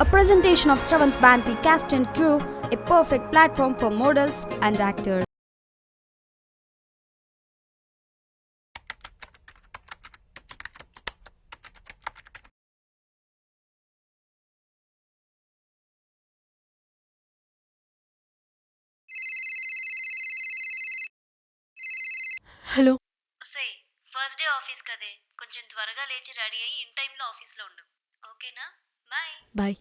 A presentation of Sravant Banti cast and crew, a perfect platform for models and actors. Hello. ఒసేయ్, first day office కదే, కొంచెం త్వరగా లేచి ready అయ్యి in టైంలో ఆఫీస్లో ఉండు. ఓకేనా? బాయ్. బాయ్.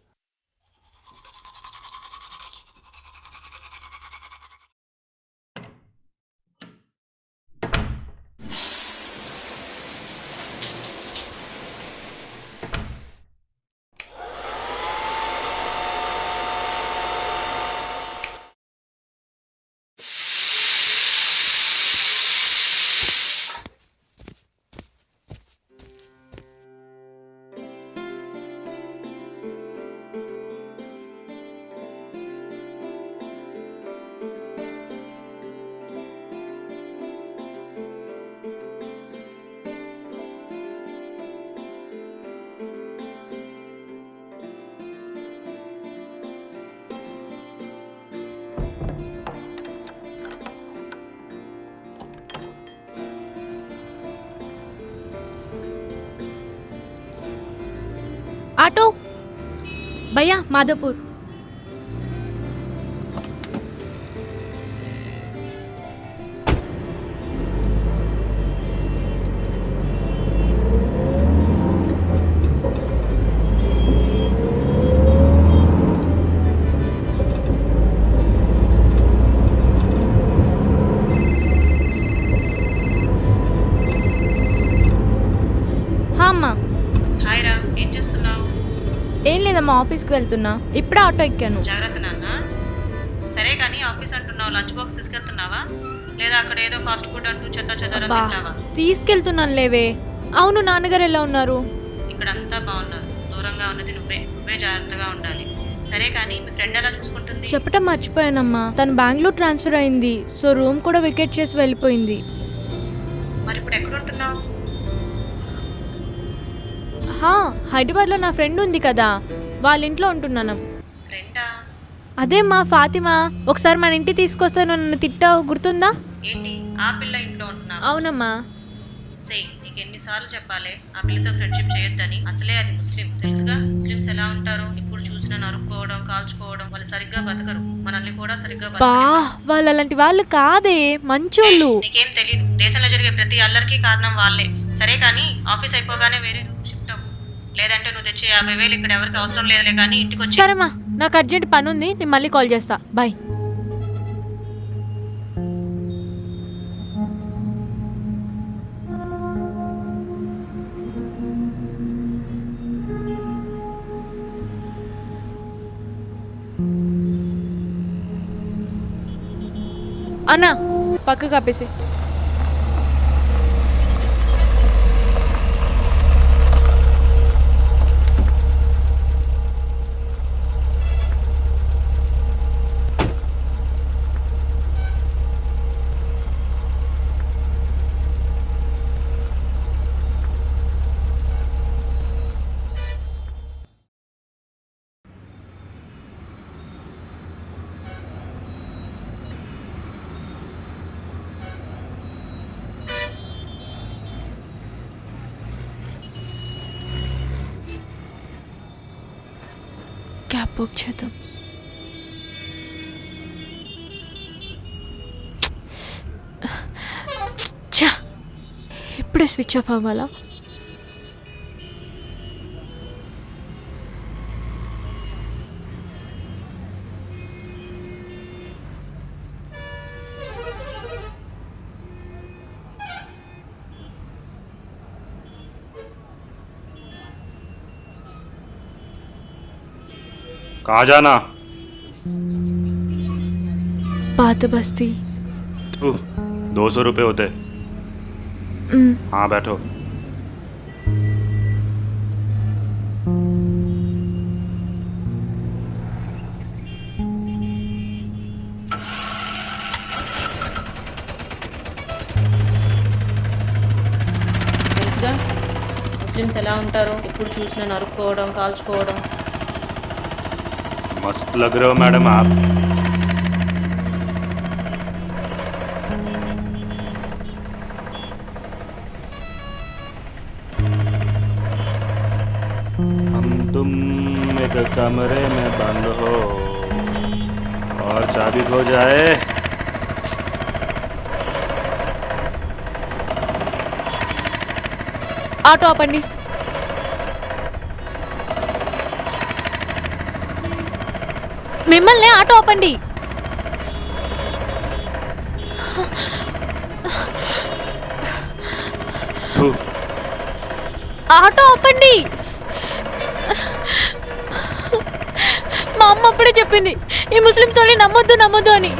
ఆటో భయ్యా, మాధవపూర్. అమ్మా. హాయ్ రా, ఏం చేస్తున్నావు? ఏం లేదమ్మా, ఆఫీస్కి వెళ్తున్నా. ఇప్పుడే ఆటో ఎక్కాను. జాగ్రత్త నాన్న. సరే కానీ ఆఫీస్ అంటున్నావు, లంచ్ బాక్స్ తీసుకెళ్తున్నావా లేదా అక్కడ ఏదో ఫాస్ట్ ఫుడ్ అంటూ చెత్త చెదారం తింటావా? తీసుకెళ్తున్నాను లేవే. అవును, నాన్నగారు ఎలా ఉన్నారు? ఇక్కడంతా బాగున్నారు. దూరంగా ఉన్నది నువ్వే జాగ్రత్తగా ఉండాలి. సరే కానీ మీ ఫ్రెండ్ ఎలా చూసుకుంటుంది? చెప్పటం మర్చిపోయానమ్మా, తను బెంగళూరు ట్రాన్స్ఫర్ అయింది. సో రూమ్ కూడా వికెట్ చేసి వెళ్ళిపోయింది. మరి ఇప్పుడు ఎక్కడ ఉంటున్నావు? హైదరాబాద్లో నా ఫ్రెండ్ ఉంది కదా, వాళ్ళ ఇంట్లో ఉంటున్నాను. ఫ్రెండా? అదే మా ఫాతిమా. ఒకసారి మన ఇంటికి తీసుకొస్తే నన్ను తిట్టావు, గుర్తుందా? ఏంటి ఆ పిల్ల ఇంట్లో ఉంటున్నావు? అవునమ్మా. సేయ్, నీకు ఎన్నిసార్లు చెప్పాలి ఆ పిల్లతో ఫ్రెండ్షిప్ చేయొద్దని? అసలే అది ముస్లిం, తెలుసుగా ముస్లిమ్స్ ఎలా ఉంటారో. ఇప్పుడు చూసినా నరుక్కోవడం, కాల్చుకోవడం. వాళ్ళు సరిగ్గా బతకరు, మనల్ని కూడా సరిగ్గా వాళ్ళు అలాంటి వాళ్ళు కాదే, మంచోళ్ళు. నీకేం తెలీదు. దేశంలో జరిగే ప్రతి అల్లరికి కారణం వాళ్ళే. సరే కానీ ఆఫీస్ అయిపోగానే వేరే షిఫ్ట్ అవ్వు, లేదంటే నువ్వు తెచ్చే 50,000 ఇక్కడ ఎవరికి అవసరం లేదులే కానీ ఇంటికి వచ్చి. సరేమ్మా, నాకు అర్జెంట్ పని ఉంది, నేను మళ్ళీ కాల్ చేస్తా. బాయ్. అన్నా, పక్క కాపేసి. క్యాబ్ బుక్ చేద్దాం. ఇప్పుడే స్విచ్ ఆఫ్ అవ్వాలా? कहाँ जाना? पात बस्ती। 200 रुपये होते। हाँ बैठो। ముస్లిమ్స్ ఎలా ఉంటారో, ఎప్పుడు చూసినా నరుక్కోవడం, కాల్చుకోవడం. मस्त लग रहे हो मैडम आप। हम तुम एक कमरे में बंद हो और चाबी खो जाए। ఆటో ఆపండి. మిమ్మల్ని ఆటో ఆపండి. ఆటో ఆపండి. మా అమ్మ అప్పుడే చెప్పింది ఈ ముస్లిమ్స్ వాళ్ళని నమ్మొద్దు అని.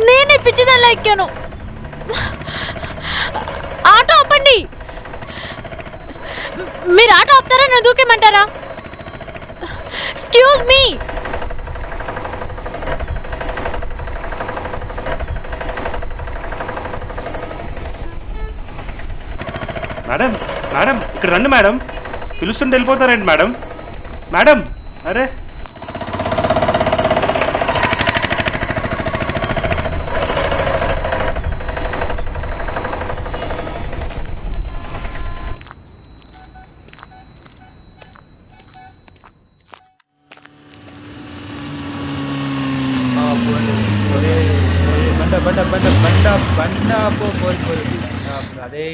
నేనే పిచ్చిదానిలా ఎక్కాను. ఆటో ఆపండి. మీరు ఆటో ఆపుతారా నేను దూకేమంటారా? Excuse me. మేడం మేడం ఇక్కడ రండి మేడం. పిలుస్తుంటే వెళ్ళిపోతారండి మేడం. మేడం అరే బండ అదే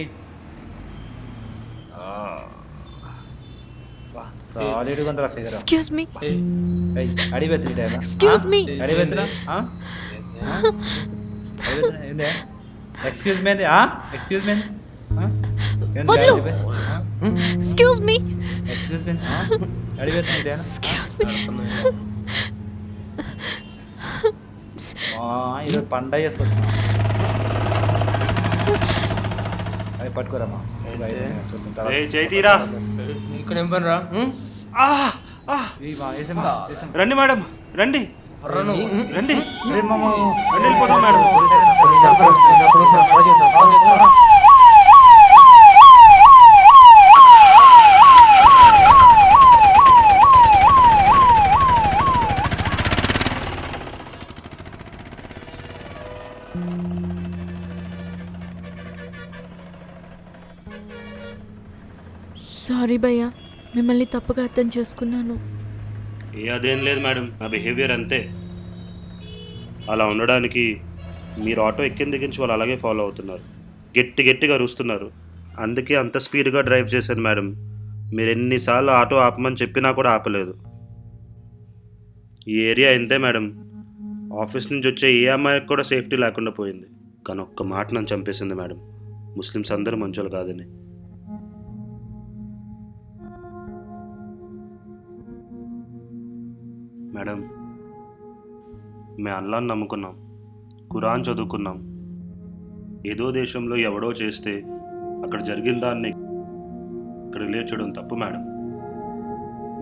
సాలిడ్ కొంత ఫిగర్. Excuse me. అడివెత్తి ఎక్స్క్యూజ్ మీ. అడివెత్తురా excuse me excuse me excuse me. Excuse me అడివెత్తి ఎక్స్క్యూజ్ మీ. ఈరోజు పండగ చేసుకుంటున్నా. అది పట్టుకోరమ్మా. చేతీరా ఇక్కడ ఏం పని రా? రండి మేడం రండి రండి రండి వెళ్ళిపోతాం మేడం. సారీ భయ్యా, మిమ్మల్ని తప్పుగా అర్థం చేసుకున్నాను. అదేం లేదు మేడం, నా బిహేవియర్ అంతే. అలా ఉండడానికి మీరు ఆటో ఎక్కిన దగ్గర నుంచి వాళ్ళు అలాగే ఫాలో అవుతున్నారు, గట్టిగా అరుస్తున్నారు. అందుకే అంత స్పీడ్గా డ్రైవ్ చేశాను మేడం. మీరు ఎన్నిసార్లు ఆటో ఆపమని చెప్పినా కూడా ఆపలేదు. ఈ ఏరియా ఇంతే మేడం. ఆఫీస్ నుంచి వచ్చే ఏ అమ్మాయికి కూడా సేఫ్టీ లేకుండా పోయింది. కానీ ఒక్క మాట నన్ను చంపేసింది మేడం, ముస్లిమ్స్ అందరూ మంచోళ్ళు కాదని. మేడం, మేము అల్లాహ్ని నమ్ముకున్నాం, ఖురాన్ చదువుకున్నాం. ఏదో దేశంలో ఎవడో చేస్తే అక్కడ జరిగిన దాన్ని ఇక్కడ రిలేట్ చేయడం తప్పు మేడం.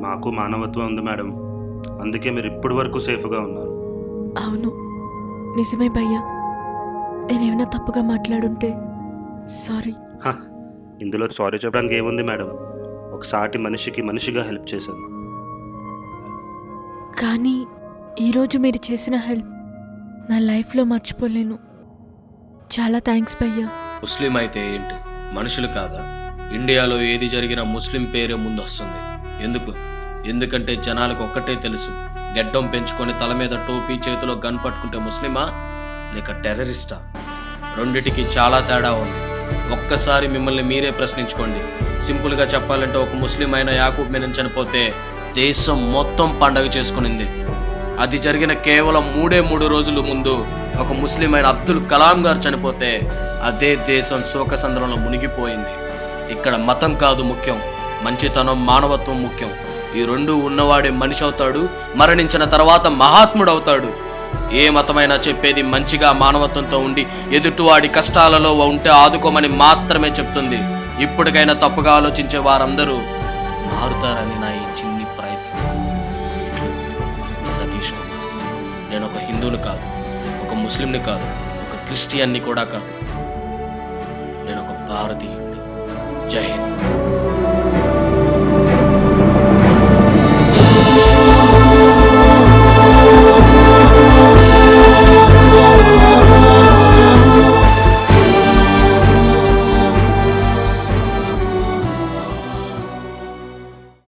మాకు మానవత్వం ఉంది మేడం, అందుకే మీరు ఇప్పటి వరకు సేఫ్గా ఉన్నారు. అవును నిజమే భయ్యా, నేనేమైనా తప్పుగా మాట్లాడుంటే సారీ. ఇందులో సారీ చెప్పడానికి ఏముంది మేడం, ఒక సాటి మనిషికి మనిషిగా హెల్ప్ చేశాను. కానీ ఈరోజు మీరు చేసిన హెల్ప్ నా లైఫ్లో మర్చిపోలేను. చాలా థ్యాంక్స్ భయ్యా. ముస్లిం అయితే ఏంటి, మనుషులు కాదా? ఇండియాలో ఏది జరిగినా ముస్లిం పేరే ముందు వస్తుంది. ఎందుకంటే జనాలకు ఒక్కటే తెలుసు, గెడ్డం పెంచుకొని తల మీద టోపీ చేతిలో గన్ పట్టుకుంటే ముస్లిమా లేక టెర్రరిస్టా? రెండిటికి చాలా తేడా ఉంది. ఒక్కసారి మిమ్మల్ని మీరే ప్రశ్నించుకోండి. సింపుల్గా చెప్పాలంటే ఒక ముస్లిం అయిన యాకూబ్ మేనన్ చనిపోతే దేశం మొత్తం పండగ చేసుకునింది. అది జరిగిన కేవలం 3 రోజుల ముందు ఒక ముస్లిం అయిన అబ్దుల్ కలాం గారు చనిపోతే అదే దేశం శోకసంద్రంలో మునిగిపోయింది. ఇక్కడ మతం కాదు ముఖ్యం, మంచితనం మానవత్వం ముఖ్యం. ఈ రెండు ఉన్నవాడే మనిషి అవుతాడు, మరణించిన తర్వాత మహాత్ముడు అవుతాడు. ఏ మతమైనా చెప్పేది మంచిగా మానవత్వంతో ఉండి ఎదుటివాడి కష్టాలలో ఉంటే ఆదుకోమని మాత్రమే చెప్తుంది. ఇప్పటికైనా తప్పుగా ఆలోచించే వారందరూ మారుతారని నా ఈ చిన్ని ప్రయత్నం. ఇట్లు సతీష్ కుమార్. నేను ఒక హిందువుని కాదు, ఒక ముస్లింని కాదు, ఒక క్రిస్టియన్ని కూడా కాదు. నేను ఒక భారతీయుడిని. జై హింద్.